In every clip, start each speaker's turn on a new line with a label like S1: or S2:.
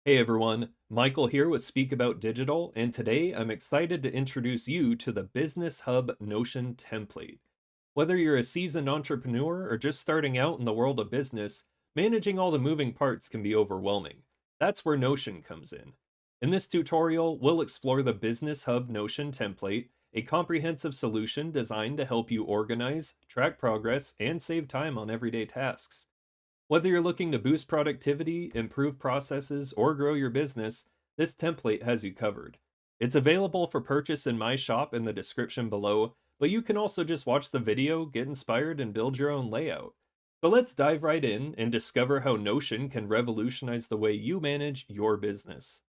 S1: Hey everyone, Michael here with Speak About Digital, and today I'm excited to introduce you to the Business Hub Notion template. Whether you're a seasoned entrepreneur or just starting out in the world of business, managing all the moving parts can be overwhelming. That's where Notion comes in. In this tutorial, we'll explore the Business Hub Notion template, a comprehensive solution designed to help you organize, track progress, and save time on everyday tasks. Whether you're looking to boost productivity, improve processes, or grow your business, this template has you covered. It's available for purchase in my shop in the description below, but you can also just watch the video, get inspired, and build your own layout. So let's dive right in and discover how Notion can revolutionize the way you manage your business.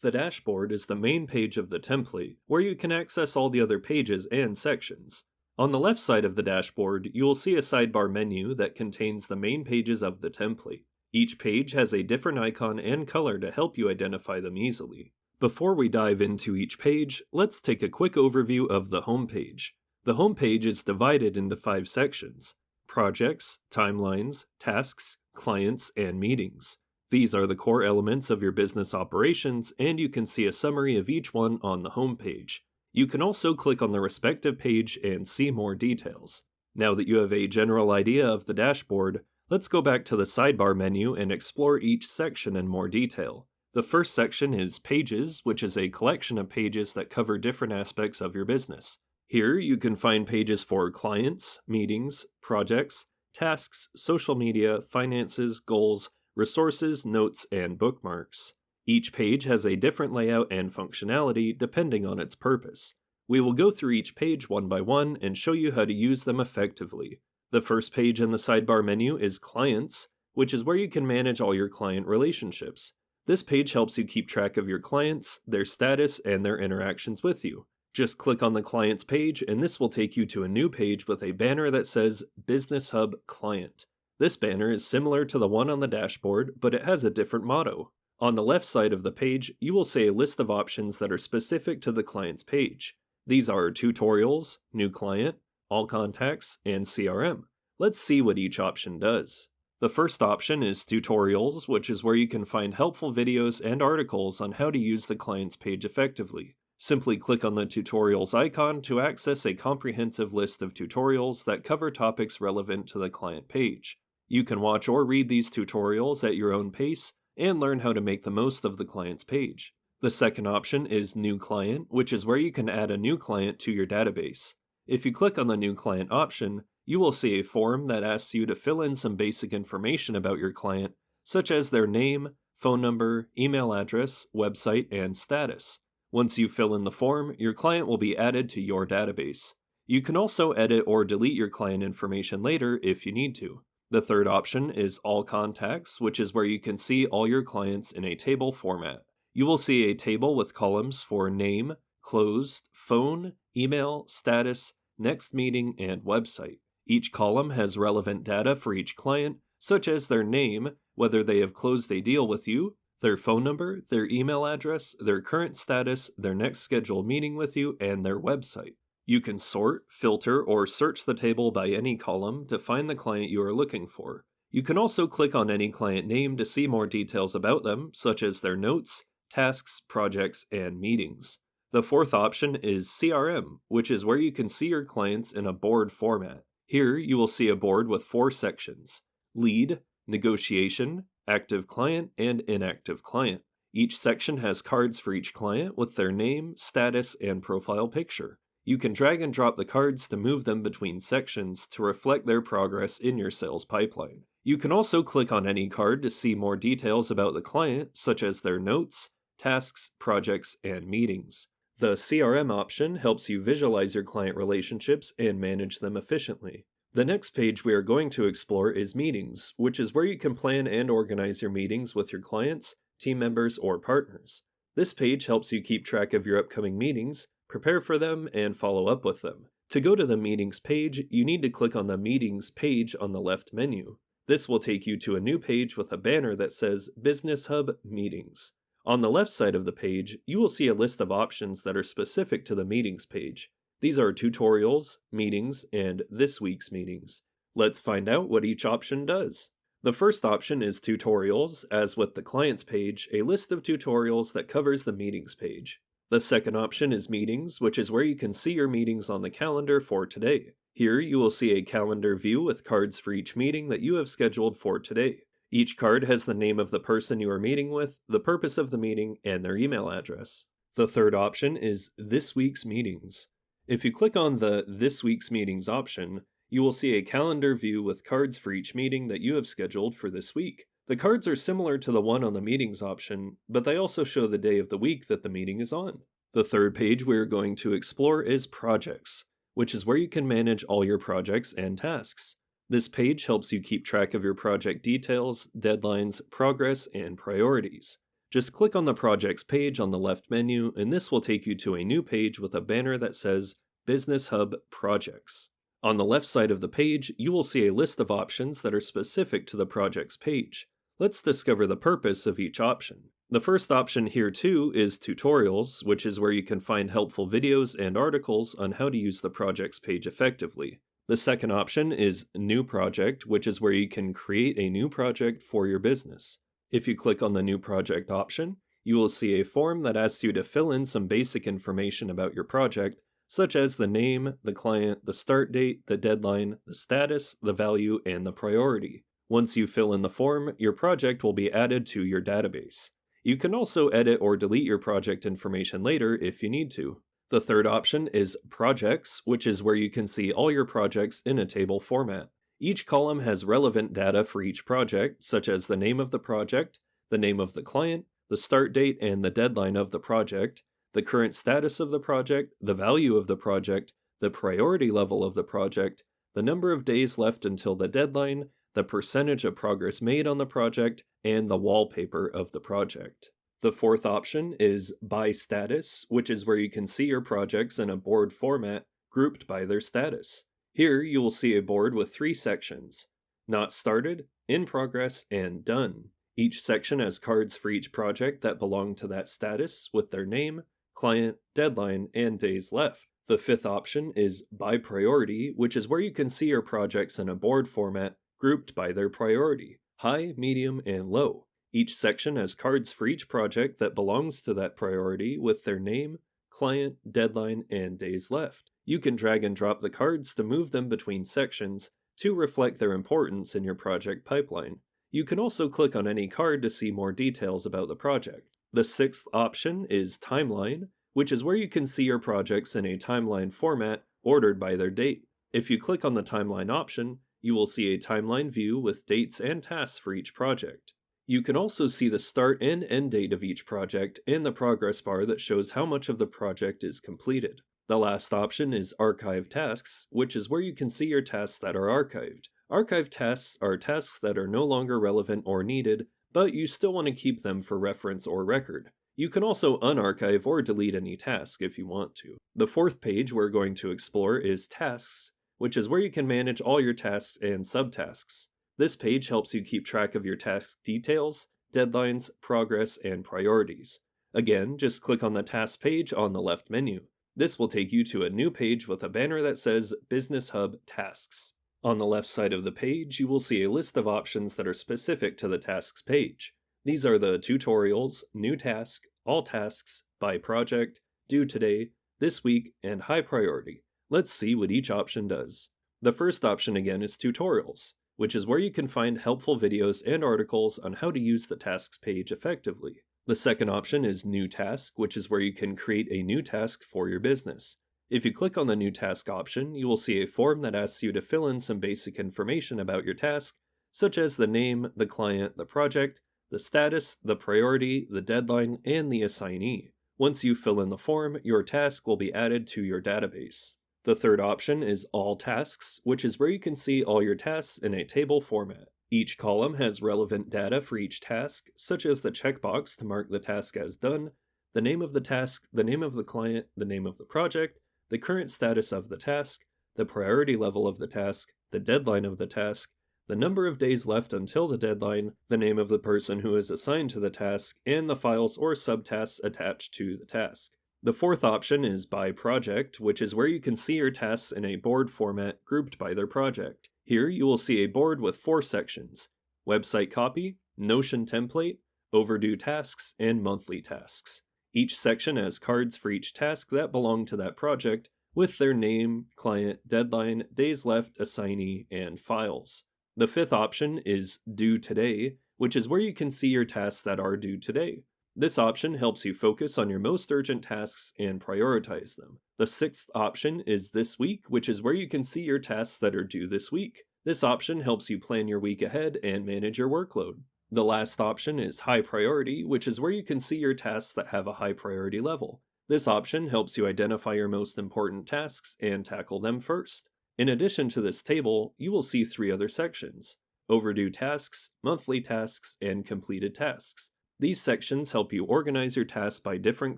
S1: The dashboard is the main page of the template, where you can access all the other pages and sections. On the left side of the dashboard, you will see a sidebar menu that contains the main pages of the template. Each page has a different icon and color to help you identify them easily. Before we dive into each page, let's take a quick overview of the home page. The home page is divided into 5 sections: projects, timelines, tasks, clients, and meetings. These are the core elements of your business operations, and you can see a summary of each one on the home page. You can also click on the respective page and see more details. Now that you have a general idea of the dashboard, let's go back to the sidebar menu and explore each section in more detail. The first section is Pages, which is a collection of pages that cover different aspects of your business. Here, you can find pages for clients, meetings, projects, tasks, social media, finances, goals, resources, notes, and bookmarks. Each page has a different layout and functionality depending on its purpose. We will go through each page one by one and show you how to use them effectively. The first page in the sidebar menu is Clients, which is where you can manage all your client relationships. This page helps you keep track of your clients, their status, and their interactions with you. Just click on the Clients page and this will take you to a new page with a banner that says Business Hub Client. This banner is similar to the one on the dashboard, but it has a different motto. On the left side of the page, you will see a list of options that are specific to the client's page. These are Tutorials, New Client, All Contacts, and CRM. Let's see what each option does. The first option is Tutorials, which is where you can find helpful videos and articles on how to use the client's page effectively. Simply click on the Tutorials icon to access a comprehensive list of tutorials that cover topics relevant to the client page. You can watch or read these tutorials at your own pace and learn how to make the most of the client's page. The second option is New Client, which is where you can add a new client to your database. If you click on the New Client option, you will see a form that asks you to fill in some basic information about your client, such as their name, phone number, email address, website, and status. Once you fill in the form, your client will be added to your database. You can also edit or delete your client information later if you need to. The third option is All Contacts, which is where you can see all your clients in a table format. You will see a table with columns for name, closed, phone, email, status, next meeting, and website. Each column has relevant data for each client, such as their name, whether they have closed a deal with you, their phone number, their email address, their current status, their next scheduled meeting with you, and their website. You can sort, filter, or search the table by any column to find the client you are looking for. You can also click on any client name to see more details about them, such as their notes, tasks, projects, and meetings. The fourth option is CRM, which is where you can see your clients in a board format. Here, you will see a board with 4 sections: Lead, Negotiation, Active Client, and Inactive Client. Each section has cards for each client with their name, status, and profile picture. You can drag and drop the cards to move them between sections to reflect their progress in your sales pipeline. You can also click on any card to see more details about the client, such as their notes, tasks, projects, and meetings. The CRM option helps you visualize your client relationships and manage them efficiently. The next page we are going to explore is Meetings, which is where you can plan and organize your meetings with your clients, team members, or partners. This page helps you keep track of your upcoming meetings, prepare for them, and follow up with them. To go to the Meetings page, you need to click on the Meetings page on the left menu. This will take you to a new page with a banner that says Business Hub Meetings. On the left side of the page, you will see a list of options that are specific to the Meetings page. These are Tutorials, Meetings, and This Week's Meetings. Let's find out what each option does. The first option is tutorials, as with the clients page, a list of tutorials that covers the meetings page. The second option is meetings, which is where you can see your meetings on the calendar for today. Here you will see a calendar view with cards for each meeting that you have scheduled for today. Each card has the name of the person you are meeting with, the purpose of the meeting, and their email address. The third option is This Week's Meetings. If you click on the This Week's Meetings option, you will see a calendar view with cards for each meeting that you have scheduled for this week. The cards are similar to the one on the Meetings option, but they also show the day of the week that the meeting is on. The third page we are going to explore is Projects, which is where you can manage all your projects and tasks. This page helps you keep track of your project details, deadlines, progress, and priorities. Just click on the Projects page on the left menu, and this will take you to a new page with a banner that says Business Hub Projects. On the left side of the page, you will see a list of options that are specific to the Projects page. Let's discover the purpose of each option. The first option here too is Tutorials, which is where you can find helpful videos and articles on how to use the Projects page effectively. The second option is New Project, which is where you can create a new project for your business. If you click on the New Project option, you will see a form that asks you to fill in some basic information about your project, such as the name, the client, the start date, the deadline, the status, the value, and the priority. Once you fill in the form, your project will be added to your database. You can also edit or delete your project information later if you need to. The third option is Projects, which is where you can see all your projects in a table format. Each column has relevant data for each project, such as the name of the project, the name of the client, the start date and the deadline of the project, the current status of the project, the value of the project, the priority level of the project, the number of days left until the deadline, the percentage of progress made on the project, and the wallpaper of the project. The fourth option is By Status, which is where you can see your projects in a board format grouped by their status. Here you will see a board with 3 sections: Not Started, In Progress, and Done. Each section has cards for each project that belong to that status with their name, client, deadline, and days left. The fifth option is By Priority, which is where you can see your projects in a board format grouped by their priority: high, medium, and low. Each section has cards for each project that belongs to that priority with their name, client, deadline, and days left. You can drag and drop the cards to move them between sections to reflect their importance in your project pipeline. You can also click on any card to see more details about the project. The sixth option is Timeline, which is where you can see your projects in a timeline format ordered by their date. If you click on the Timeline option, you will see a timeline view with dates and tasks for each project. You can also see the start and end date of each project and the progress bar that shows how much of the project is completed. The last option is Archive Tasks, which is where you can see your tasks that are archived. Archive tasks are tasks that are no longer relevant or needed, but you still want to keep them for reference or record. You can also unarchive or delete any task if you want to. The fourth page we're going to explore is Tasks, which is where you can manage all your tasks and subtasks. This page helps you keep track of your task details, deadlines, progress, and priorities. Again, just click on the Task page on the left menu. This will take you to a new page with a banner that says Business Hub Tasks. On the left side of the page, you will see a list of options that are specific to the Tasks page. These are the Tutorials, New Task, All Tasks, By Project, Due Today, This Week, and High Priority. Let's see what each option does. The first option again is Tutorials, which is where you can find helpful videos and articles on how to use the Tasks page effectively. The second option is New Task, which is where you can create a new task for your business. If you click on the New Task option, you will see a form that asks you to fill in some basic information about your task, such as the name, the client, the project, the status, the priority, the deadline, and the assignee. Once you fill in the form, your task will be added to your database. The third option is All Tasks, which is where you can see all your tasks in a table format. Each column has relevant data for each task, such as the checkbox to mark the task as done, the name of the task, the name of the client, the name of the project, the current status of the task, the priority level of the task, the deadline of the task, the number of days left until the deadline, the name of the person who is assigned to the task, and the files or subtasks attached to the task. The fourth option is By Project, which is where you can see your tasks in a board format grouped by their project. Here you will see a board with 4 sections: website copy, Notion template, overdue tasks, and monthly tasks. Each section has cards for each task that belong to that project, with their name, client, deadline, days left, assignee, and files. The fifth option is Due Today, which is where you can see your tasks that are due today. This option helps you focus on your most urgent tasks and prioritize them. The sixth option is This Week, which is where you can see your tasks that are due this week. This option helps you plan your week ahead and manage your workload. The last option is High Priority, which is where you can see your tasks that have a high priority level. This option helps you identify your most important tasks and tackle them first. In addition to this table, you will see three other sections: Overdue tasks, monthly tasks, and completed tasks. These sections help you organize your tasks by different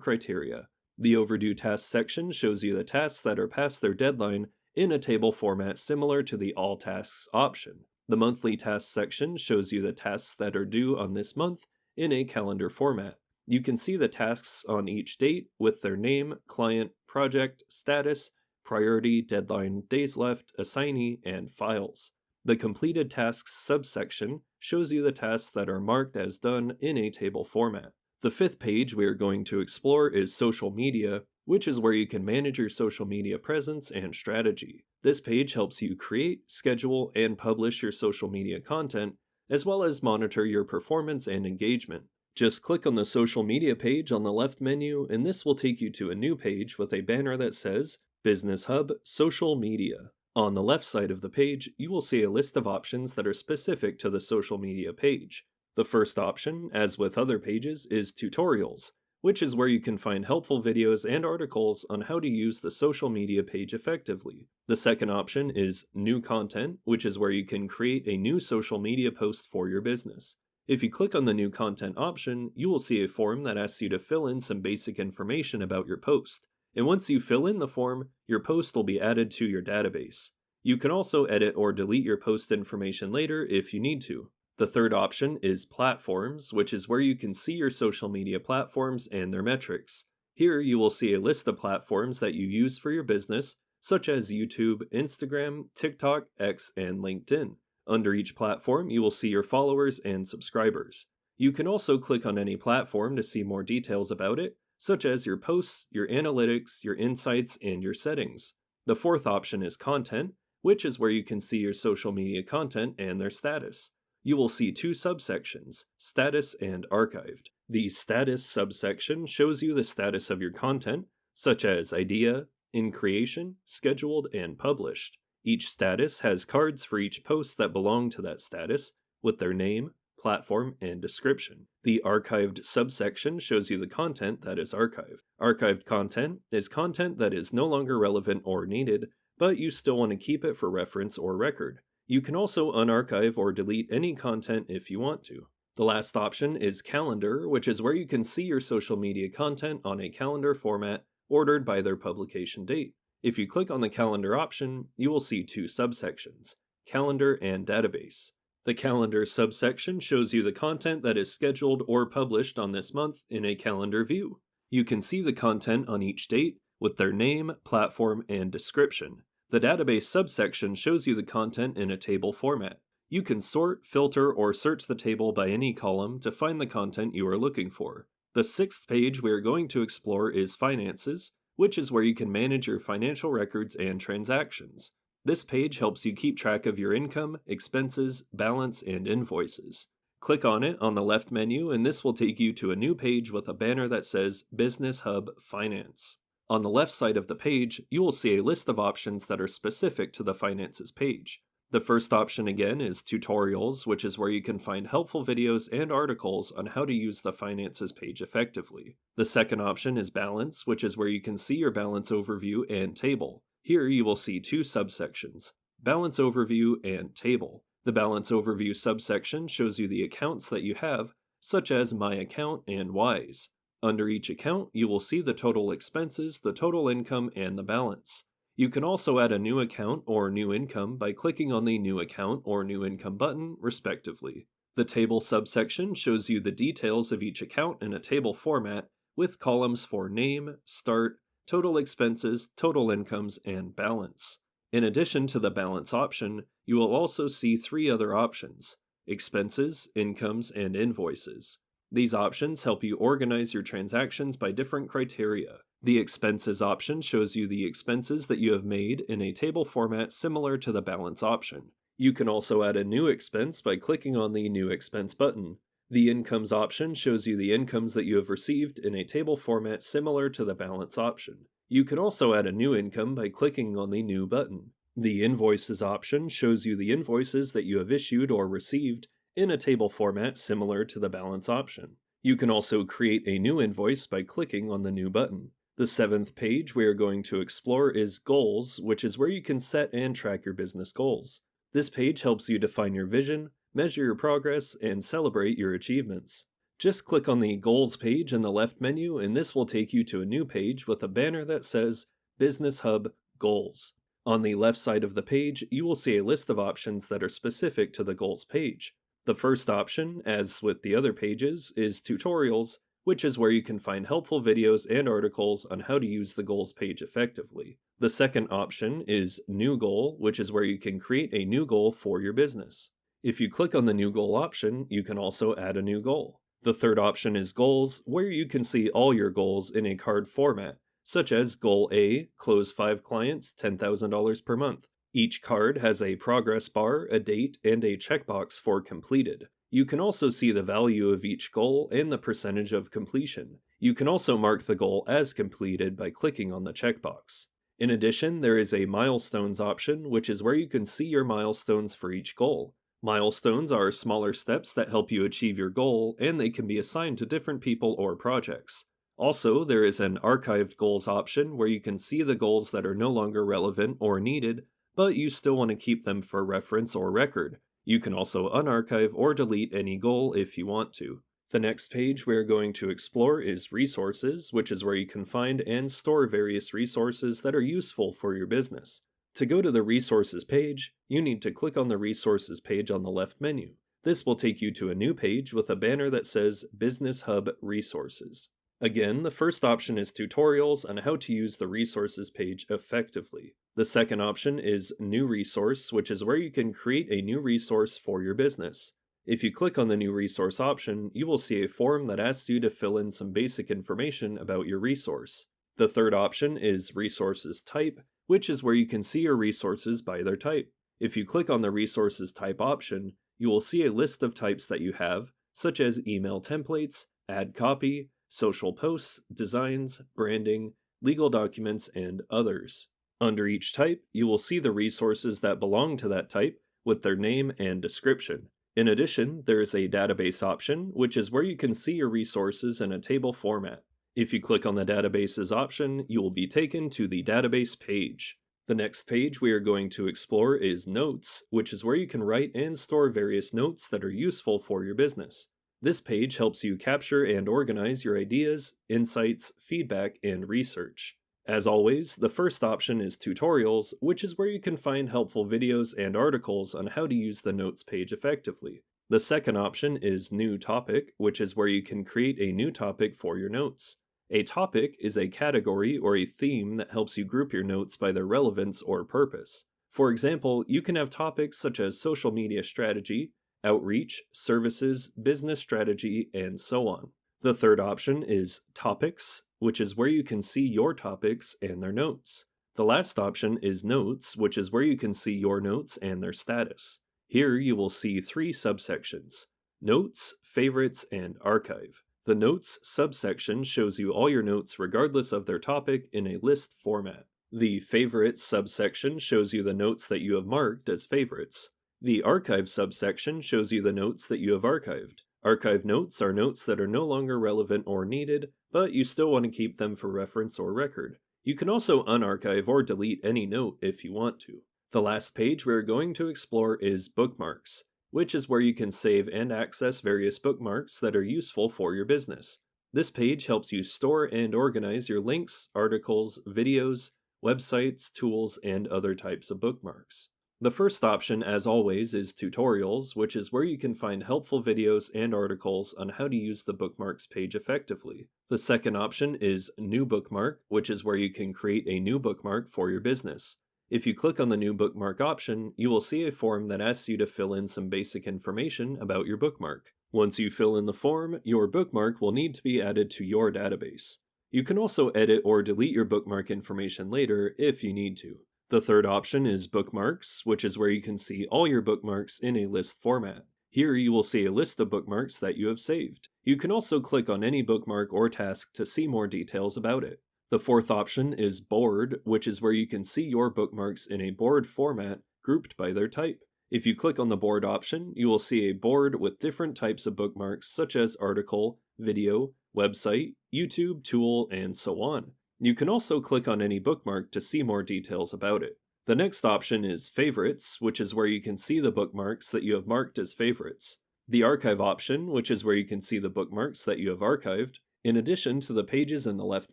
S1: criteria. The overdue tasks section shows you the tasks that are past their deadline in a table format similar to the All Tasks option. The monthly tasks section shows you the tasks that are due on this month in a calendar format. You can see the tasks on each date with their name, client, project, status, priority, deadline, days left, assignee, and files. The completed tasks subsection shows you the tasks that are marked as done in a table format. The fifth page we are going to explore is social media, which is where you can manage your social media presence and strategy. This page helps you create, schedule, and publish your social media content, as well as monitor your performance and engagement. Just click on the social media page on the left menu, and this will take you to a new page with a banner that says Business Hub Social Media. On the left side of the page, you will see a list of options that are specific to the social media page. The first option, as with other pages, is Tutorials, which is where you can find helpful videos and articles on how to use the social media page effectively. The second option is New Content, which is where you can create a new social media post for your business. If you click on the New Content option, you will see a form that asks you to fill in some basic information about your post. And once you fill in the form, your post will be added to your database. You can also edit or delete your post information later if you need to. The third option is Platforms, which is where you can see your social media platforms and their metrics. Here you will see a list of platforms that you use for your business, such as YouTube, Instagram, TikTok, X, and LinkedIn. Under each platform, you will see your followers and subscribers. You can also click on any platform to see more details about it, such as your posts, your analytics, your insights, and your settings. The fourth option is Content, which is where you can see your social media content and their status. You will see two subsections, Status and Archived. The Status subsection shows you the status of your content, such as idea, in creation, scheduled, and published. Each status has cards for each post that belong to that status, with their name, platform, and description. The Archived subsection shows you the content that is archived. Archived content is content that is no longer relevant or needed, but you still want to keep it for reference or record. You can also unarchive or delete any content if you want to. The last option is Calendar, which is where you can see your social media content on a calendar format ordered by their publication date. If you click on the Calendar option, you will see two subsections, Calendar and Database. The Calendar subsection shows you the content that is scheduled or published on this month in a calendar view. You can see the content on each date with their name, platform, and description. The Database subsection shows you the content in a table format. You can sort, filter, or search the table by any column to find the content you are looking for. The sixth page we are going to explore is Finances, which is where you can manage your financial records and transactions. This page helps you keep track of your income, expenses, balance, and invoices. Click on it on the left menu, and this will take you to a new page with a banner that says Business Hub Finance. On the left side of the page, you will see a list of options that are specific to the Finances page. The first option again is Tutorials, which is where you can find helpful videos and articles on how to use the Finances page effectively. The second option is Balance, which is where you can see your balance overview and table. Here you will see two subsections, Balance Overview and Table. The Balance Overview subsection shows you the accounts that you have, such as My Account and Wise. Under each account, you will see the total expenses, the total income, and the balance. You can also add a new account or new income by clicking on the New Account or New Income button, respectively. The Table subsection shows you the details of each account in a table format, with columns for name, start, total expenses, total incomes, and balance. In addition to the balance option, you will also see three other options: expenses, incomes, and invoices. These options help you organize your transactions by different criteria. The expenses option shows you the expenses that you have made in a table format similar to the balance option. You can also add a new expense by clicking on the New Expense button. The incomes option shows you the incomes that you have received in a table format similar to the balance option. You can also add a new income by clicking on the New button. The invoices option shows you the invoices that you have issued or received in a table format similar to the balance option. You can also create a new invoice by clicking on the New button. The seventh page we are going to explore is Goals, which is where you can set and track your business goals. This page helps you define your vision, measure your progress, and celebrate your achievements. Just click on the Goals page in the left menu, and this will take you to a new page with a banner that says Business Hub Goals. On the left side of the page, you will see a list of options that are specific to the Goals page. The first option, as with the other pages, is Tutorials, which is where you can find helpful videos and articles on how to use the Goals page effectively. The second option is New Goal, which is where you can create a new goal for your business. If you click on the New Goal option, you can also add a new goal. The third option is Goals, where you can see all your goals in a card format, such as Goal A, close 5 clients, $10,000 per month. Each card has a progress bar, a date, and a checkbox for completed. You can also see the value of each goal and the percentage of completion. You can also mark the goal as completed by clicking on the checkbox. In addition, there is a milestones option, which is where you can see your milestones for each goal. Milestones are smaller steps that help you achieve your goal, and they can be assigned to different people or projects. Also, there is an archived goals option where you can see the goals that are no longer relevant or needed, but you still want to keep them for reference or record. You can also unarchive or delete any goal if you want to. The next page we are going to explore is Resources, which is where you can find and store various resources that are useful for your business. To go to the Resources page, you need to click on the Resources page on the left menu. This will take you to a new page with a banner that says Business Hub Resources. Again, the first option is Tutorials on how to use the Resources page effectively. The second option is New Resource, which is where you can create a new resource for your business. If you click on the New Resource option, you will see a form that asks you to fill in some basic information about your resource. The third option is Resources Type, which is where you can see your resources by their type. If you click on the Resources Type option, you will see a list of types that you have, such as email templates, ad copy, social posts, designs, branding, legal documents, and others. Under each type, you will see the resources that belong to that type with their name and description. In addition, there is a database option, which is where you can see your resources in a table format. If you click on the databases option, you will be taken to the database page. The next page we are going to explore is Notes, which is where you can write and store various notes that are useful for your business. This page helps you capture and organize your ideas, insights, feedback, and research. As always, the first option is Tutorials, which is where you can find helpful videos and articles on how to use the Notes page effectively. The second option is New Topic, which is where you can create a new topic for your notes. A topic is a category or a theme that helps you group your notes by their relevance or purpose. For example, you can have topics such as social media strategy, outreach, services, business strategy, and so on. The third option is Topics, which is where you can see your topics and their notes. The last option is Notes, which is where you can see your notes and their status. Here you will see 3 subsections: Notes, Favorites, and Archive. The Notes subsection shows you all your notes regardless of their topic in a list format. The Favorites subsection shows you the notes that you have marked as favorites. The Archive subsection shows you the notes that you have archived. Archive notes are notes that are no longer relevant or needed, but you still want to keep them for reference or record. You can also unarchive or delete any note if you want to. The last page we're going to explore is Bookmarks, which is where you can save and access various bookmarks that are useful for your business. This page helps you store and organize your links, articles, videos, websites, tools, and other types of bookmarks. The first option, as always, is Tutorials, which is where you can find helpful videos and articles on how to use the bookmarks page effectively. The second option is New Bookmark, which is where you can create a new bookmark for your business. If you click on the new bookmark option, you will see a form that asks you to fill in some basic information about your bookmark. Once you fill in the form, your bookmark will need to be added to your database. You can also edit or delete your bookmark information later if you need to. The third option is bookmarks, which is where you can see all your bookmarks in a list format. Here you will see a list of bookmarks that you have saved. You can also click on any bookmark or task to see more details about it. The fourth option is board, which is where you can see your bookmarks in a board format grouped by their type. If you click on the board option, you will see a board with different types of bookmarks such as article, video, website, YouTube, tool, and so on. You can also click on any bookmark to see more details about it. The next option is favorites, which is where you can see the bookmarks that you have marked as favorites. The archive option, which is where you can see the bookmarks that you have archived. In addition to the pages in the left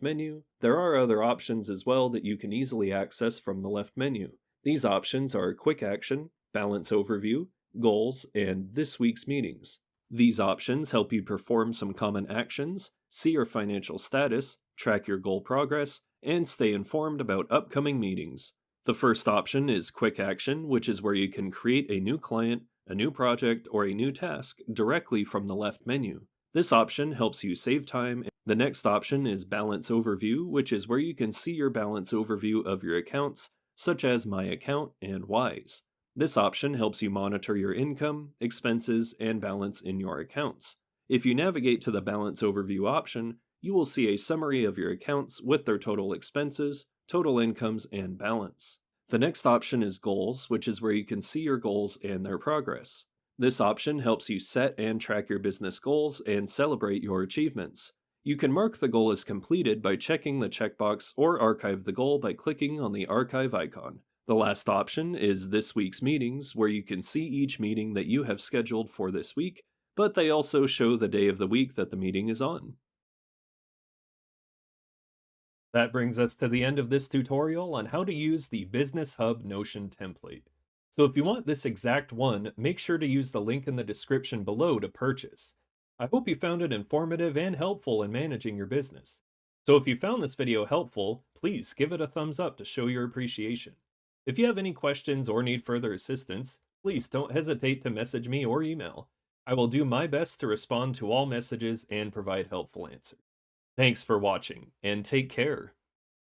S1: menu, there are other options as well that you can easily access from the left menu. These options are Quick Action, Balance Overview, Goals, and This Week's Meetings. These options help you perform some common actions, see your financial status, track your goal progress, and stay informed about upcoming meetings. The first option is Quick Action, which is where you can create a new client, a new project, or a new task directly from the left menu. This option helps you save time. The next option is Balance Overview, which is where you can see your balance overview of your accounts, such as My Account and Wise. This option helps you monitor your income, expenses, and balance in your accounts. If you navigate to the Balance Overview option, you will see a summary of your accounts with their total expenses, total incomes, and balance. The next option is Goals, which is where you can see your goals and their progress. This option helps you set and track your business goals and celebrate your achievements. You can mark the goal as completed by checking the checkbox or archive the goal by clicking on the archive icon. The last option is This Week's Meetings, where you can see each meeting that you have scheduled for this week, but they also show the day of the week that the meeting is on. That brings us to the end of this tutorial on how to use the Business Hub Notion template. So if you want this exact one, make sure to use the link in the description below to purchase. I hope you found it informative and helpful in managing your business. So if you found this video helpful, please give it a thumbs up to show your appreciation. If you have any questions or need further assistance, please don't hesitate to message me or email. I will do my best to respond to all messages and provide helpful answers. Thanks for watching, and take care.